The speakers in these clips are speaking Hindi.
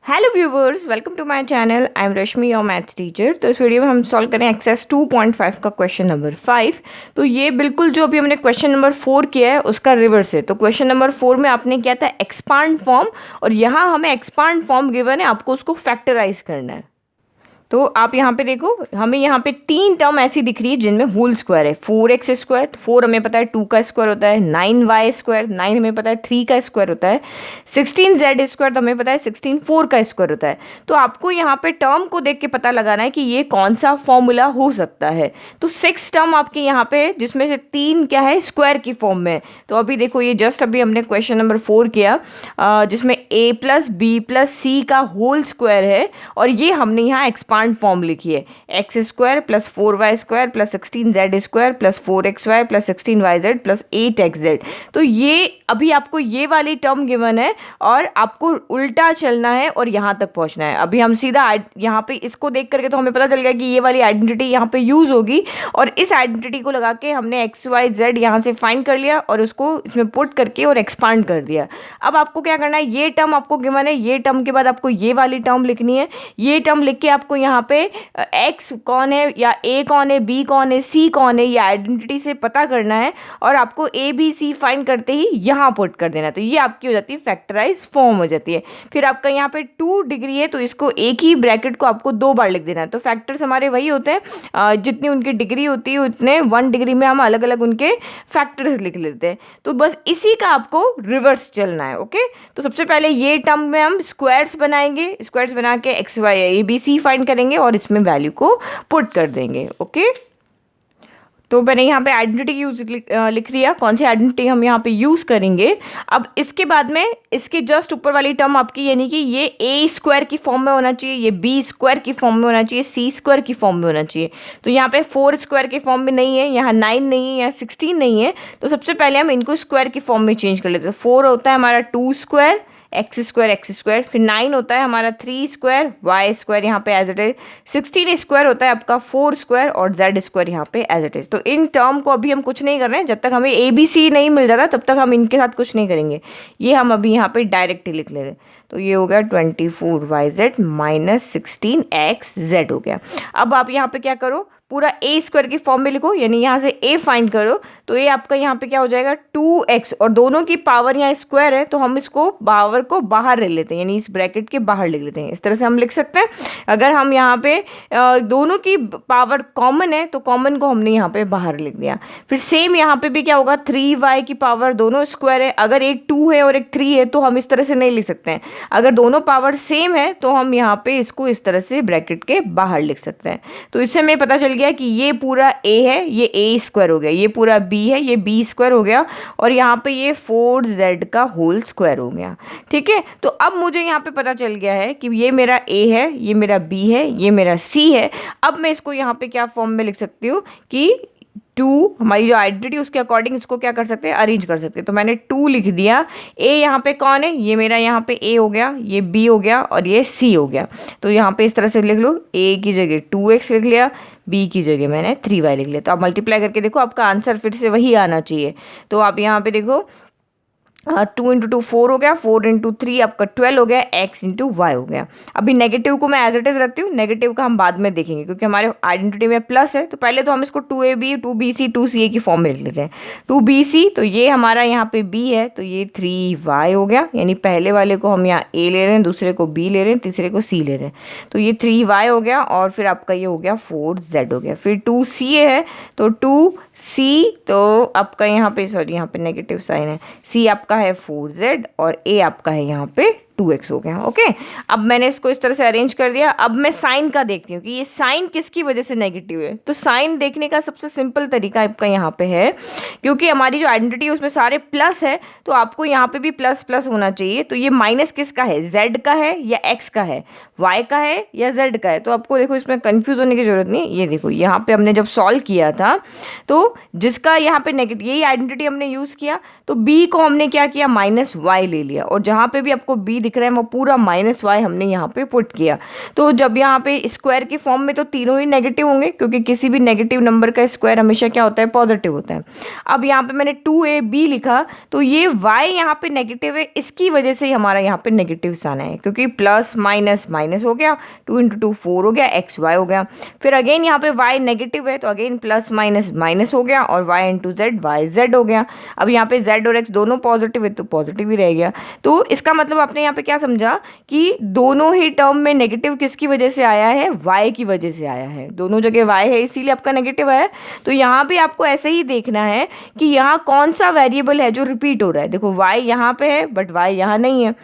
Hello viewers, welcome to my channel. I am Rashmi, your maths teacher. तो इस वीडियो में हम सॉल्व करें एक्सरसाइज 2.5 का क्वेश्चन नंबर 5। तो ये बिल्कुल जो अभी हमने क्वेश्चन नंबर 4 किया है उसका रिवर्स है। तो क्वेश्चन नंबर 4 में आपने किया था एक्सपांड फॉर्म, और यहाँ हमें एक्सपांड फॉर्म गिवन है, आपको उसको फैक्टराइज करना है। तो आप यहाँ पे देखो, हमें यहाँ पे तीन टर्म ऐसी दिख रही है जिनमें होल स्क्वायर है। 4x², 4 हमें पता है 2 का स्क्वायर होता है। 9y², 9 हमें पता है 3 का स्क्वायर होता है। 16z², तो हमें पता है 16 4 का स्क्वायर होता है। तो आपको यहाँ पे टर्म को देख के पता लगाना है कि ये कौन सा फॉर्मूला हो सकता है। तो 6 टर्म आपके यहाँ पे है, जिसमें से 3 क्या है, स्क्वायर की फॉर्म में। तो अभी देखो, ये जस्ट अभी हमने क्वेश्चन नंबर 4 किया, जिसमें a+b+c का होल स्क्वायर है, और ये हमने यहाँ एक्सपांड फॉर्म लिखी है। x² + 4y² + 16z² + 4xy + 16yz + 8xz। तो ये अभी आपको ये वाली टर्म गिवन है, और आपको उल्टा चलना है और यहाँ तक पहुँचना है। अभी हम सीधा यहाँ पे इसको देख करके तो हमें पता चल गया कि ये वाली आइडेंटिटी यहाँ पे यूज़ होगी, और इस आइडेंटिटी को लगा के हमने x y z यहाँ से फाइंड कर लिया और उसको इसमें पुट करके और एक्सपांड कर दिया। अब आपको क्या करना है, ये टर्म आपको गिवन है, ये टर्म के बाद आपको ये वाली टर्म लिखनी है। ये टर्म लिख के आपको यहाँ पे x कौन है, या a कौन है, b कौन है, c कौन है, ये आइडेंटिटी से पता करना है, और आपको a b c फाइंड करते ही यहाँ पुट कर देना। तो ये आपकी हो जाती है फैक्टराइज फॉर्म हो जाती है। फिर आपका यहाँ पे 2 डिग्री है, तो इसको एक ही ब्रैकेट को आपको 2 बार लिख देना है। तो फैक्टर्स हमारे वही होते हैं, जितनी उनकी डिग्री होती है उतने 1 डिग्री में हम अलग अलग उनके फैक्टर्स लिख लेते हैं। तो बस इसी का आपको रिवर्स चलना है। ओके, तो सबसे पहले ये टर्म में हम स्क्वायर्स बनाएंगे, स्क्वायर्स बना के X Y A B C find करेंगे और इसमें वैल्यू को पुट कर देंगे। ओके, तो मैंने यहाँ पे आइडेंटिटी यूज लिख लिया। कौन सी आइडेंटिटी हम यहाँ पे यूज़ करेंगे। अब इसके बाद में इसके जस्ट ऊपर वाली टर्म आपकी, यानी कि ये a² की फॉर्म में होना चाहिए, ये b² की फॉर्म में होना चाहिए, c² की फॉर्म में होना चाहिए। तो यहाँ पे 4² के फॉर्म में नहीं है, यहाँ 9 नहीं है, यहाँ 16 नहीं है। तो सबसे पहले हम इनको स्क्वायर की फॉर्म में चेंज कर लेते हैं। 4 होता है हमारा 2², x², फिर 9 होता है हमारा 3² y² यहाँ पे एज इट इज, 16² होता है आपका 4² और z² यहाँ पे एज इट इज। तो इन टर्म को अभी हम कुछ नहीं कर रहे हैं, जब तक हमें a b c नहीं मिल जाता तब तक हम इनके साथ कुछ नहीं करेंगे। ये हम अभी यहाँ पे डायरेक्ट ही लिख ले रहे हैं। तो ये हो गया 24yz - 16xz हो गया। अब आप यहाँ पे क्या करो, पूरा a² की फॉर्म में लिखो, यानी यहाँ से a फाइंड करो। तो ये आपका यहाँ पे क्या हो जाएगा 2x, और दोनों की पावर यहाँ स्क्वायर है, तो हम इसको पावर को बाहर ले लेते हैं, यानी इस ब्रैकेट के बाहर लिख लेते हैं। इस तरह से हम लिख सकते हैं। अगर हम यहाँ पे दोनों की पावर कॉमन है, तो कॉमन को हमने यहाँ पे बाहर लिख दिया। फिर सेम यहाँ पे भी क्या होगा, 3y की पावर दोनों स्क्वायर है। अगर एक 2 है और एक 3 है तो हम इस तरह से नहीं लिख सकते हैं। अगर दोनों पावर सेम है तो हम यहाँ पे इसको इस तरह से ब्रैकेट के बाहर लिख सकते हैं। तो इससे हमें पता चल गया कि ये पूरा a है, ये a² हो गया, ये पूरा b है, ये b² हो गया, और यहाँ पे ये 4z का होल स्क्वायर हो गया। ठीक है, तो अब मुझे यहाँ पे पता चल गया है कि ये मेरा a है, ये मेरा b है, ये मेरा c है। अब मैं इसको यहाँ पे क्या फॉर्म में लिख सकती हूँ कि 2, हमारी जो आइडेंटिटी उसके अकॉर्डिंग इसको क्या कर सकते हैं, अरेंज कर सकते हैं। तो मैंने 2 लिख दिया। a यहाँ पे कौन है, ये मेरा यहाँ पे a हो गया, ये b हो गया, और ये c हो गया। तो यहाँ पे इस तरह से लिख लो, a की जगह 2x लिख लिया, b की जगह मैंने 3y लिख लिया। तो आप मल्टीप्लाई करके देखो, आपका आंसर फिर से वही आना चाहिए। तो आप यहाँ पे देखो, 2 × 2 4 हो गया, 4 × 3 आपका 12 हो गया, x × y हो गया। अभी नेगेटिव को मैं एज इट इज रखती हूँ, नेगेटिव का हम बाद में देखेंगे, क्योंकि हमारे आइडेंटिटी में प्लस है। तो पहले तो हम इसको 2ab 2bc 2ca की फॉर्म में लिख लेते हैं। 2bc, तो ये हमारा यहाँ पे b है, तो ये 3y हो गया, यानी पहले वाले को हम यहाँ a ले रहे हैं, दूसरे को b ले रहे हैं, तीसरे को c ले रहे हैं। तो ये 3y हो गया, और फिर आपका ये हो गया 4z हो गया। फिर 2ca है, तो 2c, तो आपका यहाँ पे, सॉरी यहाँ पे नेगेटिव साइन है, c आपका है 4z और a आपका है यहाँ पे 2x हो गया। ओके, अब मैंने इसको इस तरह से अरेंज कर दिया। अब मैं साइन का देखती हूँ कि ये साइन किसकी वजह से नेगेटिव है। तो साइन देखने का सबसे सिंपल तरीका आपका यहाँ पे है, क्योंकि हमारी जो आइडेंटिटी है उसमें सारे प्लस है, तो आपको यहाँ पे भी प्लस प्लस होना चाहिए। तो ये माइनस किसका है, z का है या x का है, y का है या z का है। तो आपको देखो, इसमें कंफ्यूज होने की जरूरत नहीं। ये देखो, यहाँ पे हमने जब सॉल्व किया था तो जिसका यहाँ पे नेगेटिव, यही आइडेंटिटी हमने यूज़ किया, तो b को हमने क्या किया, -y ले लिया, और जहाँ पे भी आपको b दिख रहा है वो पूरा माइनस वाई हमने यहाँ पे पुट किया। तो जब यहाँ पे स्क्वायर की फॉर्म में तो तीनों ही नेगेटिव होंगे, क्योंकि किसी भी नेगेटिव नंबर का स्क्वायर हमेशा क्या होता है, पॉजिटिव होता है। अब यहाँ पे मैंने 2ab लिखा, तो ये y यहाँ पे नेगेटिव है, इसकी वजह से हमारा यहाँ पे नेगेटिव साइन है, क्योंकि प्लस माइनस माइनस हो गया, 2 × 2 4 हो गया, xy हो गया। फिर अगेन यहाँ पे y नेगेटिव है, तो अगेन प्लस माइनस माइनस हो गया, और y × z yz हो गया। अब यहाँ पे z और x दोनों पॉजिटिव है, तो पॉजिटिव ही रह गया। तो इसका मतलब आपने यहाँ पे क्या समझा कि दोनों ही टर्म में नेगेटिव किसकी वजह से आया है, y की वजह से आया है। दोनों जगह y है, इसीलिए आपका नेगेटिव है। तो यहाँ पे आपको ऐसे ही देखना है कि यहाँ कौन सा वेरिएबल है जो रिपीट हो रहा है। देखो y यहाँ पे है बट y यहाँ नहीं है,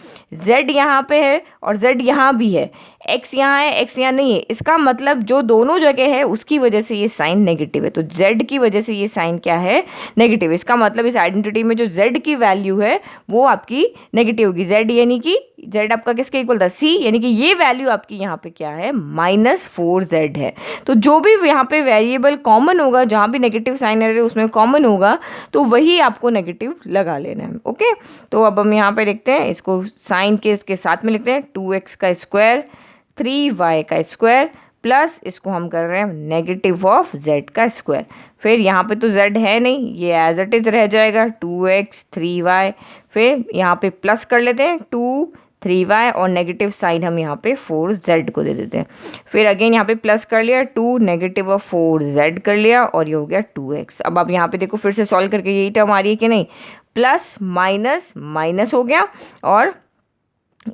z यहाँ पे है और z यहाँ भी है, x यहाँ है x यहाँ नहीं है। इसका मतलब जो दोनों जगह है उसकी वजह से ये साइन नेगेटिव है, तो z की वजह से ये साइन क्या है, नेगेटिव। इसका मतलब इस आइडेंटिटी में जो z की वैल्यू है वो आपकी नेगेटिव होगी। z यानी कि z आपका किसके इक्वल था, c, यानी कि ये वैल्यू आपकी यहाँ पे क्या है, -4z है। तो जो भी यहाँ पे वेरिएबल कॉमन होगा, जहाँ भी नेगेटिव साइन है उसमें कॉमन होगा, तो वही आपको नेगेटिव लगा लेना है। ओके, तो अब हम यहाँ पे देखते हैं, इसको साइन के इसके साथ में लिखते हैं, 2x का स्क्वायर 3y का स्क्वायर प्लस इसको हम कर रहे हैं नेगेटिव ऑफ z का स्क्वायर। फिर यहाँ पे तो z है नहीं, ये एज इट इज रह जाएगा 2x 3y। फिर यहाँ पे प्लस कर लेते हैं 2 3y और नेगेटिव साइन हम यहाँ पे 4z को दे देते हैं। फिर अगेन यहाँ पे प्लस कर लिया 2 नेगेटिव ऑफ 4z कर लिया और ये हो गया 2x। अब आप यहाँ पे देखो फिर से सॉल्व करके यही टर्म आ रही है कि नहीं, प्लस माइनस माइनस हो गया, और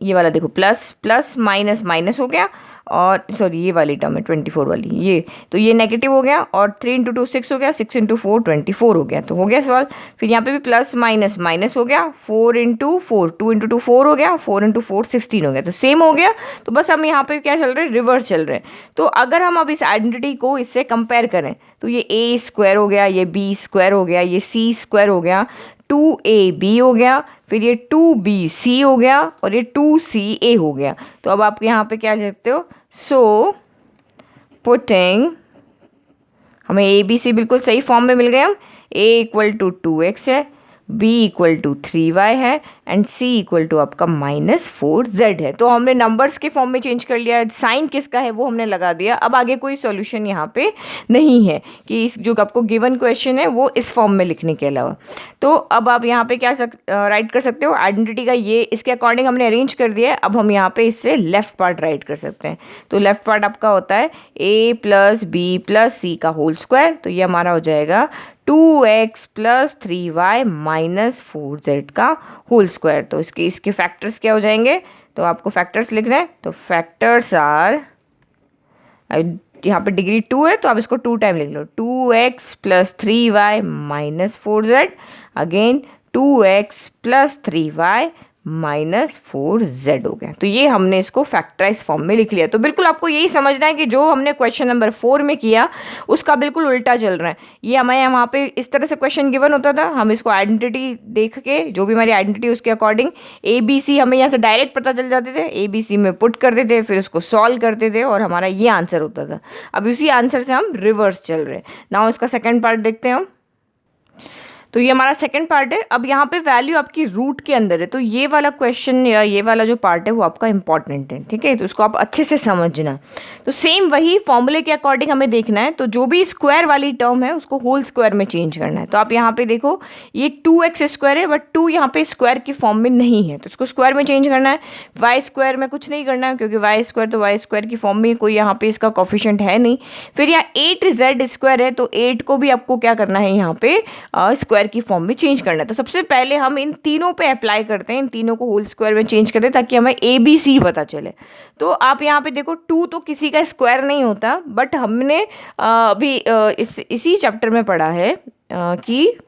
ये वाला देखो प्लस प्लस माइनस माइनस हो गया, और सॉरी ये वाली टर्म है 24 वाली, ये तो ये नेगेटिव हो गया, और 3 × 2 6 हो गया, 6 × 4 24 हो गया। तो हो गया सवाल। फिर यहाँ पे भी प्लस माइनस माइनस हो गया, 4 × 4 2 × 2 4 हो गया, 4 × 4 16 हो गया, तो सेम हो गया। तो बस हम यहाँ पे क्या चल रहे हैं, रिवर्स चल रहे हैं। तो अगर हम अब इस आइडेंटिटी को इससे कंपेयर करें तो ये a स्क्वायर हो गया, ये b स्क्वायर हो गया, ये c स्क्वायर हो गया, 2ab हो गया, फिर ये 2bc हो गया और ये 2ca हो गया। तो अब आप यहाँ पे क्या लिख सकते हो, सो पुटिंग, हमें ए बी सी बिल्कुल सही फॉर्म में मिल गए। हम a = 2x है, b = 3y है एंड c = आपका -4z है। तो हमने नंबर्स के फॉर्म में चेंज कर लिया है, साइन किसका है वो हमने लगा दिया। अब आगे कोई सॉल्यूशन यहाँ पे नहीं है कि इस जो आपको गिवन क्वेश्चन है वो इस फॉर्म में लिखने के अलावा। तो अब आप यहाँ पे क्या राइट कर सकते हो, आइडेंटिटी का ये इसके अकॉर्डिंग हमने अरेंज कर दिया है। अब हम यहाँ पे इससे लेफ्ट पार्ट राइट कर सकते हैं। तो लेफ्ट पार्ट आपका होता है a + b + c का होल स्क्वायर, तो ये हमारा हो जाएगा 2x + 3y - 4z का होल स्क्वायर। तो इसके फैक्टर्स क्या हो जाएंगे, तो आपको फैक्टर्स लिखना है। तो फैक्टर्स आर, यहाँ पे डिग्री 2 है तो आप इसको 2 टाइम लिख लो, 2x + 3y - 4z, again 2x + 3y -4z हो गया। तो ये हमने इसको फैक्टराइज फॉर्म में लिख लिया। तो बिल्कुल आपको यही समझना है कि जो हमने क्वेश्चन नंबर 4 में किया उसका बिल्कुल उल्टा चल रहा है। ये हमारे वहाँ पे इस तरह से क्वेश्चन गिवन होता था, हम इसको आइडेंटिटी देख के जो भी हमारी आइडेंटिटी उसके अकॉर्डिंग ए बी सी हमें यहाँ से डायरेक्ट पता चल जाते थे, ए बी सी में पुट करते थे, फिर उसको सॉल्व करते थे और हमारा ये आंसर होता था। अब उसी आंसर से हम रिवर्स चल रहे हैं। नाउ इसका सेकेंड पार्ट देखते हैं हम। तो ये हमारा सेकंड पार्ट है। अब यहाँ पे वैल्यू आपकी रूट के अंदर है, तो ये वाला क्वेश्चन या ये वाला जो पार्ट है वो आपका इंपॉर्टेंट है, ठीक है। तो उसको आप अच्छे से समझना। तो सेम वही फॉर्मूले के अकॉर्डिंग हमें देखना है। तो जो भी स्क्वायर वाली टर्म है उसको होल स्क्वायर में चेंज करना है। तो आप यहाँ पे देखो ये 2x स्क्वायर है, बट 2 यहाँ पे स्क्वायर की फॉर्म में नहीं है, तो उसको स्क्वायर में चेंज करना है। वाई स्क्वायर में कुछ नहीं करना है, क्योंकि वाई स्क्वायर तो वाई स्क्वायर की फॉर्म में कोई यहाँ पे इसका कोफिशिएंट है नहीं। फिर यहाँ 8z स्क्वायर है, तो 8 को भी आपको क्या करना है, यहाँ पे स्क्वायर की फॉर्म में चेंज करना है। तो सबसे पहले हम इन तीनों पे अप्लाई करते हैं, इन तीनों को होल स्क्वायर में चेंज करते हैं ताकि हमें ए बी सी पता चले। तो आप यहाँ पे देखो 2 तो किसी का स्क्वायर नहीं होता, बट हमने अभी इसी चैप्टर में पढ़ा है कि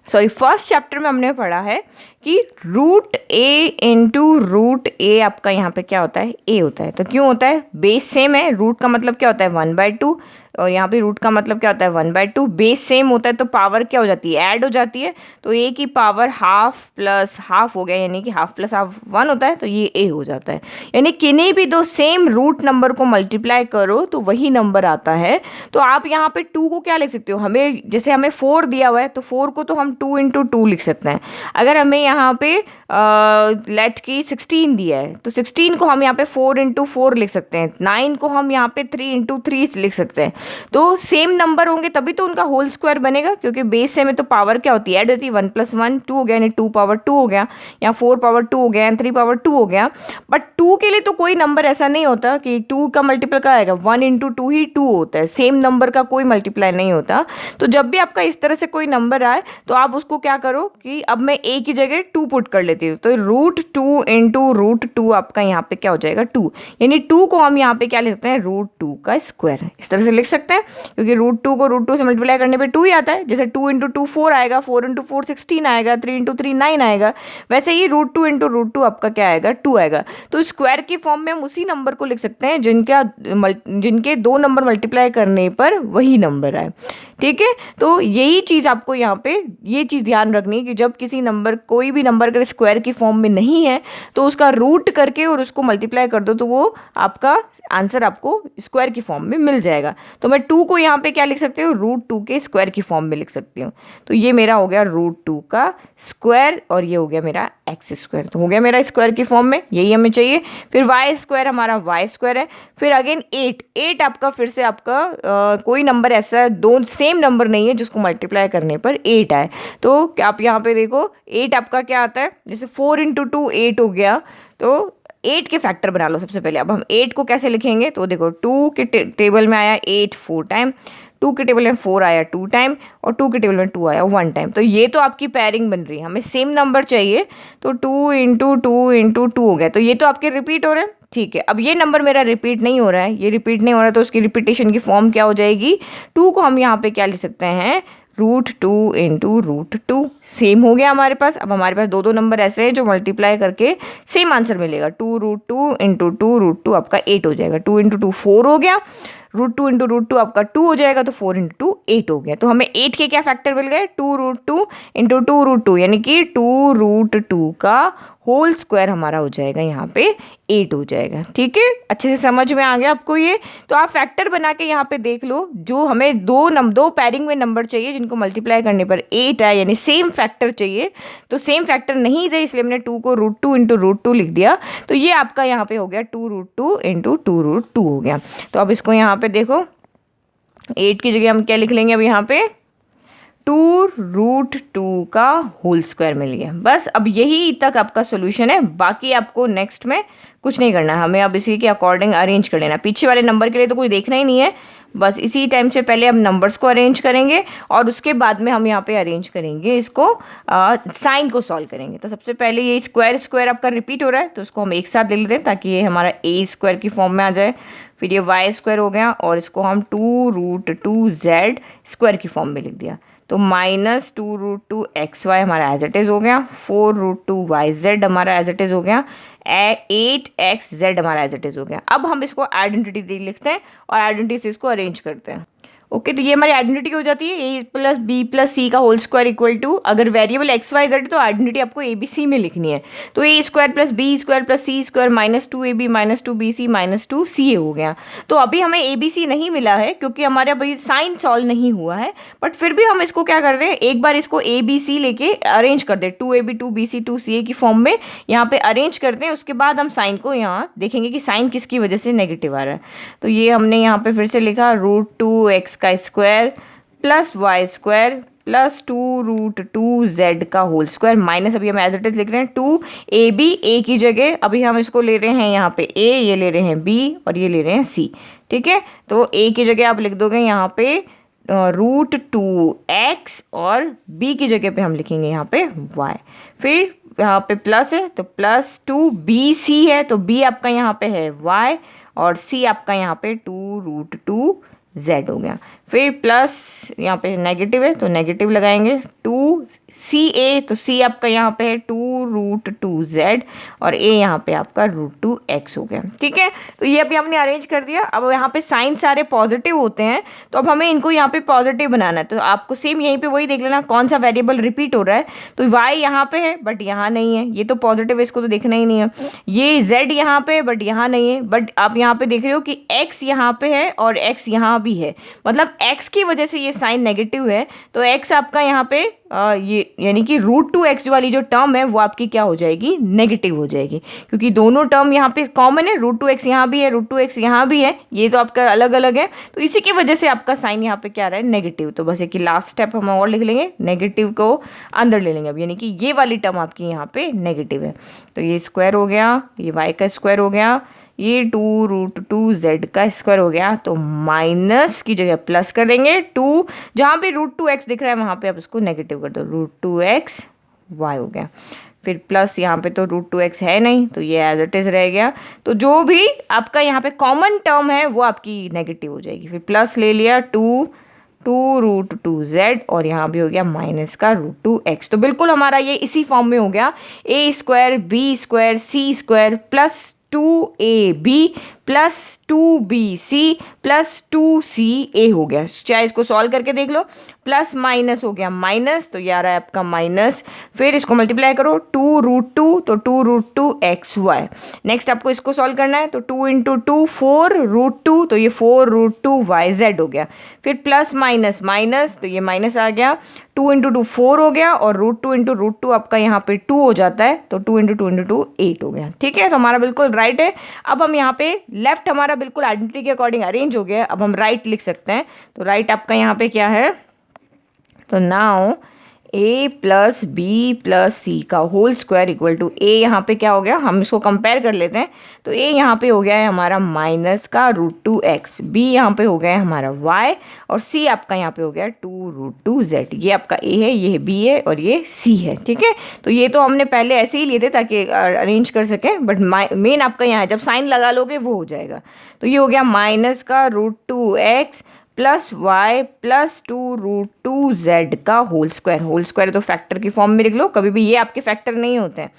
फर्स्ट चैप्टर में हमने पढ़ा है कि √a आपका यहाँ पे क्या होता है, a होता है। तो क्यों होता है, बेस सेम है, रूट का मतलब क्या होता है 1/2, और यहाँ पे रूट का मतलब क्या होता है 1/2। बेस सेम होता है तो पावर क्या हो जाती है, ऐड हो जाती है। तो a की पावर हाफ प्लस हाफ हो गया, यानी कि हाफ प्लस हाफ 1 होता है, तो ये a हो जाता है। यानी किन्हीं भी दो सेम रूट नंबर को मल्टीप्लाई करो तो वही नंबर आता है। तो आप यहाँ पे 2 को क्या लिख सकते हो, हमें जैसे हमें 4 दिया हुआ है तो 4 को तो हम हम 2 इंटू 2 लिख सकते हैं। अगर हमें यहाँ पे लेट की 16 दिया है तो 16 को हम यहाँ पे 4 इंटू 4 लिख सकते हैं। 9 को हम यहाँ पे 3 इंटू 3 लिख सकते हैं। तो सेम नंबर होंगे तभी तो उनका होल स्क्वायर बनेगा, क्योंकि बेस से में तो पावर क्या होती है, ऐड होती है। 1 + 1 2 हो गया, यानी 2 पावर 2 हो गया, या 4 पावर 2 हो गया, या 3 पावर 2 हो गया। बट 2 के लिए तो कोई नंबर ऐसा नहीं होता कि 2 का मल्टीपल क्या आएगा, 1 इंटू 2 ही 2 होता है। सेम नंबर का कोई मल्टीप्लाई नहीं होता। तो जब भी आपका इस तरह से कोई नंबर आए तो आप उसको क्या करो कि अब मैं a की जगह 2 पुट कर लेती हूँ। तो √2 इंटू √2 आपका यहाँ पे क्या हो जाएगा 2, यानी 2 को हम यहाँ पे क्या लिख सकते हैं, √2 का स्क्वायर इस तरह से लिख सकते हैं, क्योंकि √2 को √2 से मल्टीप्लाई करने पे 2 ही आता है। जैसे 2 इंटू 2 4 आएगा, 4 इंटू 4 16 आएगा, 3 इंटू 3 9 आएगा, वैसे ही √2 इंटू √2 आपका क्या आएगा 2 आएगा। तो स्क्वायर की फॉर्म में हम उसी नंबर को लिख सकते हैं जिनके 2 नंबर मल्टीप्लाई करने पर वही नंबर आए। ठीक है, तो यही चीज़ आपको यहाँ पे ये चीज़ ध्यान रखनी है कि जब किसी नंबर कोई भी नंबर अगर स्क्वायर की फॉर्म में नहीं है तो उसका रूट करके और उसको मल्टीप्लाई कर दो तो वो आपका आंसर आपको स्क्वायर की फॉर्म में मिल जाएगा। तो मैं 2 को यहाँ पे क्या लिख सकती हूँ, √2 के स्क्वायर की फॉर्म में लिख सकती हूँ। तो ये मेरा हो गया √2 का स्क्वायर और ये हो गया मेरा एक्स स्क्वायर। तो हो गया मेरा स्क्वायर की फॉर्म में, यही हमें चाहिए। फिर वाई स्क्वायर हमारा वाई स्क्वायर है। फिर अगेन 8 आपका फिर से आपका कोई नंबर ऐसा है, दो सेम नंबर नहीं है जिसको मल्टीप्लाई करने पर 8 आए। तो क्या आप यहाँ पे देखो 8 आपका क्या आता है, जैसे 4 इंटू 2 8 हो गया, तो 8 के फैक्टर बना लो सबसे पहले। अब हम 8 को कैसे लिखेंगे, तो देखो 2 के टेबल में आया 8 4 टाइम, 2 के टेबल में 4 आया 2 टाइम, और 2 के टेबल में 2 आया 1 टाइम। तो ये तो आपकी पेयरिंग बन रही है, हमें सेम नंबर चाहिए। तो 2 इंटू 2 इंटू 2 हो गया, तो ये तो आपके रिपीट हो रहे हैं। ठीक है, अब ये नंबर मेरा रिपीट नहीं हो रहा है, ये रिपीट नहीं हो रहा है, तो उसकी रिपीटेशन की फॉर्म क्या हो जाएगी, 2 को हम यहाँ पे क्या लिख सकते हैं, √2 इंटू √2। सेम हो गया हमारे पास। अब हमारे पास दो नंबर ऐसे हैं जो मल्टीप्लाई करके सेम आंसर मिलेगा। 2√2 इंटू 2 आपका 8 हो जाएगा। 2 इंटू 2 4 हो गया, √2 इंटू √2 आपका 2 हो जाएगा, तो 4 इंटू 2 8 हो गया। तो हमें 8 के क्या फैक्टर मिल गए, 2√2 इंटू 2√2, यानी कि 2√2 का होल स्क्वायर हमारा हो जाएगा यहाँ पे 8 हो जाएगा। ठीक है, अच्छे से समझ में आ गया आपको ये। तो आप फैक्टर बना के यहाँ पे देख लो, जो हमें दो पैरिंग में नंबर चाहिए जिनको मल्टीप्लाई करने पर 8 आए, यानी सेम फैक्टर चाहिए। तो सेम फैक्टर नहीं थे इसलिए हमने 2 को √2 इंटू √2 लिख दिया। तो ये आपका यहाँ पे हो गया 2√2 इंटू 2√2 हो गया। तो अब इसको यहाँ पे देखो 8 की जगह हम क्या लिख लेंगे, अब यहाँ पे 2√2 का होल स्क्वायर मिल गया। बस अब यही तक आपका सोल्यूशन है, बाकी आपको नेक्स्ट में कुछ नहीं करना, हमें अब इसी के अकॉर्डिंग अरेंज कर लेना। पीछे वाले नंबर के लिए तो कुछ देखना ही नहीं है, बस इसी टाइम से पहले हम नंबर्स को अरेंज करेंगे और उसके बाद में हम यहाँ पे अरेंज करेंगे इसको, साइन को सॉल्व करेंगे। तो सबसे पहले ये स्क्वायर आपका रिपीट हो रहा है, तो उसको हम एक साथ ले लेते हैं ताकि ये हमारा a² की फॉर्म में आ जाए। फिर ये y² हो गया और इसको हम 2√2z² की फॉर्म में लिख दिया। तो -2√2xy हमारा एज इट इज़ हो गया, 4√2yz हमारा एज इट इज़ हो गया, 8xz हमारा एज इट इज़ हो गया। अब हम इसको आइडेंटिटी लिखते हैं और आइडेंटिटी से इसको अरेंज करते हैं। ओके, तो ये हमारी आइडेंटिटी हो जाती है a + b + c का होल स्क्वायर इक्वल टू, अगर वेरिएबल x y z तो आइडेंटिटी आपको a b c में लिखनी है। तो a² + b² + c² -2ab -2bc -2ca हो गया। तो अभी हमें a b c नहीं मिला है क्योंकि हमारे अभी साइन सॉल्व नहीं हुआ है, बट फिर भी हम इसको क्या कर रहे हैं, एक बार इसको a b c लेके अरेंज कर दे, 2ab 2bc 2ca की फॉर्म में यहाँ पे अरेंज करते हैं। उसके बाद हम साइन को यहाँ देखेंगे कि साइन किसकी वजह से नेगेटिव आ रहा है। तो ये हमने यहाँ पे फिर से लिखा √2x का square plus y² plus 2√2z का होल स्क्वायर माइनस, अभी हम एज इट इज लिख रहे हैं 2ab, a की जगह अभी हम इसको ले रहे हैं यहाँ पे a, ये ले रहे हैं b और ये ले रहे हैं c। ठीक है, तो a की जगह आप लिख दोगे यहाँ पे √2x और b की जगह पे हम लिखेंगे यहाँ पे y। फिर यहाँ पे प्लस है तो प्लस 2bc है, तो b आपका यहाँ पे है y और c आपका यहाँ पे 2√2z हो गया। फिर प्लस यहाँ पे नेगेटिव है तो नेगेटिव लगाएंगे, 2ca तो c आपका यहाँ पे है 2√2z और a यहाँ पे आपका √2x हो गया। ठीक है, तो ये अभी हमने अरेंज कर दिया। अब यहाँ पे साइन सारे पॉजिटिव होते हैं तो अब हमें इनको यहाँ पे पॉजिटिव बनाना है। तो आपको सेम यहीं पे वही देख लेना कौन सा वेरिएबल रिपीट हो रहा है। तो y यहाँ पे है बट यहाँ नहीं है, ये तो पॉजिटिव है, इसको तो देखना ही नहीं है। ये z यहाँ पे बट यहाँ नहीं है, बट आप यहाँ पे देख रहे हो कि x यहाँ पे है और x यहाँ भी है, मतलब x की वजह से ये साइन नेगेटिव है। तो x आपका यहाँ पे ये यानी कि √2x वाली जो टर्म है वो आपकी क्या हो जाएगी, नेगेटिव हो जाएगी, क्योंकि दोनों टर्म यहाँ पे कॉमन है, √2x यहाँ भी है, √2x यहाँ भी है, ये तो आपका अलग अलग है, तो इसी की वजह से आपका साइन यहाँ पे क्या रहा है, नेगेटिव। तो बस एक लास्ट स्टेप हम और लिख लेंगे, नेगेटिव को अंदर ले लेंगे अब, यानी कि ये वाली टर्म आपकी यहाँ पे नेगेटिव है। तो ये स्क्वायर हो गया, ये y का स्क्वायर हो गया, ये 2√2z का स्क्वायर हो गया, तो माइनस की जगह प्लस कर देंगे 2, जहाँ पे √2x दिख रहा है वहाँ पे आप उसको नेगेटिव कर दो, √2x y हो गया, फिर प्लस यहाँ पे तो √2x है नहीं तो ये एज इट इज़ रह गया, तो जो भी आपका यहाँ पे कॉमन टर्म है वो आपकी नेगेटिव हो जाएगी, फिर प्लस ले लिया 2√2z और यहाँ भी हो गया माइनस का √2x। तो बिल्कुल हमारा ये इसी फॉर्म में हो गया, a² b² c² plus 2ab plus 2bc plus 2ca हो गया। चाहे इसको सॉल्व करके देख लो, प्लस माइनस हो गया माइनस, तो ये आ रहा है आपका माइनस, फिर इसको मल्टीप्लाई करो 2√2 तो 2√2xy। नेक्स्ट आपको इसको सॉल्व करना है, तो 2 × 2 4√2 तो ये 4√2yz हो गया, फिर प्लस माइनस माइनस तो ये माइनस आ गया, 2 × 2 4 हो गया और √2 × √2 आपका यहाँ पे 2 हो जाता है, तो 2 × 2 × 2 8 हो गया। ठीक है, तो हमारा बिल्कुल राइट है। अब हम यहाँ पे लेफ्ट हमारा बिल्कुल आइडेंटिटी के अकॉर्डिंग अरेंज हो गया, अब हम राइट लिख सकते हैं। तो राइट आपका यहाँ पे क्या है, तो now a plus B plus C का whole square equal to a, यहाँ पे क्या हो गया, हम इसको कंपेयर कर लेते हैं, तो a यहाँ पे हो गया है हमारा माइनस का √2x, b यहाँ पे हो गया है हमारा y और c आपका यहाँ पे हो गया 2√2z। ये आपका a है, ये b है और ये c है। ठीक है, तो ये तो हमने पहले ऐसे ही लिए थे ताकि अरेंज कर सकें, बट मेन आपका यहाँ है, जब साइन लगा लोगे वो हो जाएगा। तो ये हो गया माइनस का √2x plus y plus 2√2z का होल स्क्वायर तो फैक्टर की फॉर्म में लिख लो, कभी भी ये आपके फैक्टर नहीं होते हैं,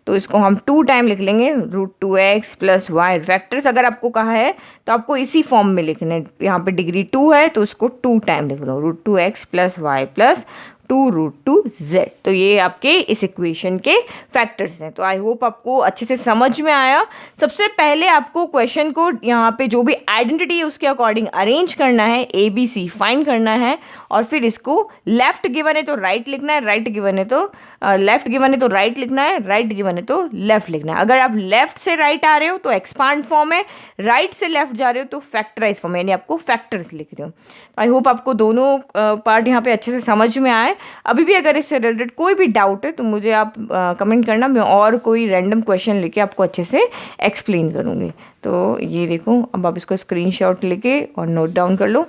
तो इसको हम 2 टाइम लिख लेंगे, √2x प्लस y। फैक्टर्स अगर आपको कहा है तो आपको इसी फॉर्म में लिखना है, यहाँ पे डिग्री 2 है तो उसको 2 टाइम लिख लो, √2x plus y plus 2√2z। तो ये आपके इस इक्वेशन के फैक्टर्स हैं। तो आई होप आपको अच्छे से समझ में आया। सबसे पहले आपको क्वेश्चन को यहाँ पे जो भी आइडेंटिटी है उसके अकॉर्डिंग अरेंज करना है, ABC फाइंड करना है, और फिर इसको लेफ्ट गिवन है तो राइट लिखना है, राइट गिवन है तो लेफ्ट गिवन है तो राइट लिखना है, राइट गिवन है तो लेफ्ट लिखना है। अगर आप लेफ्ट से राइट आ रहे हो तो एक्सपांड फॉर्म है, राइट से लेफ्ट जा रहे हो तो फैक्टराइज फॉर्म है, यानी आपको फैक्टर्स लिख रहे हो। आई होप आपको दोनों पार्ट यहाँ पे अच्छे से समझ में आए। अभी भी अगर इससे रिलेटेड कोई भी डाउट है तो मुझे आप कमेंट करना, मैं और कोई रैंडम क्वेश्चन लेके आपको अच्छे से एक्सप्लेन करूँगी। तो ये देखो, अब आप इसको स्क्रीनशॉट लेके और नोट डाउन कर लो।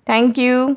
Thank you.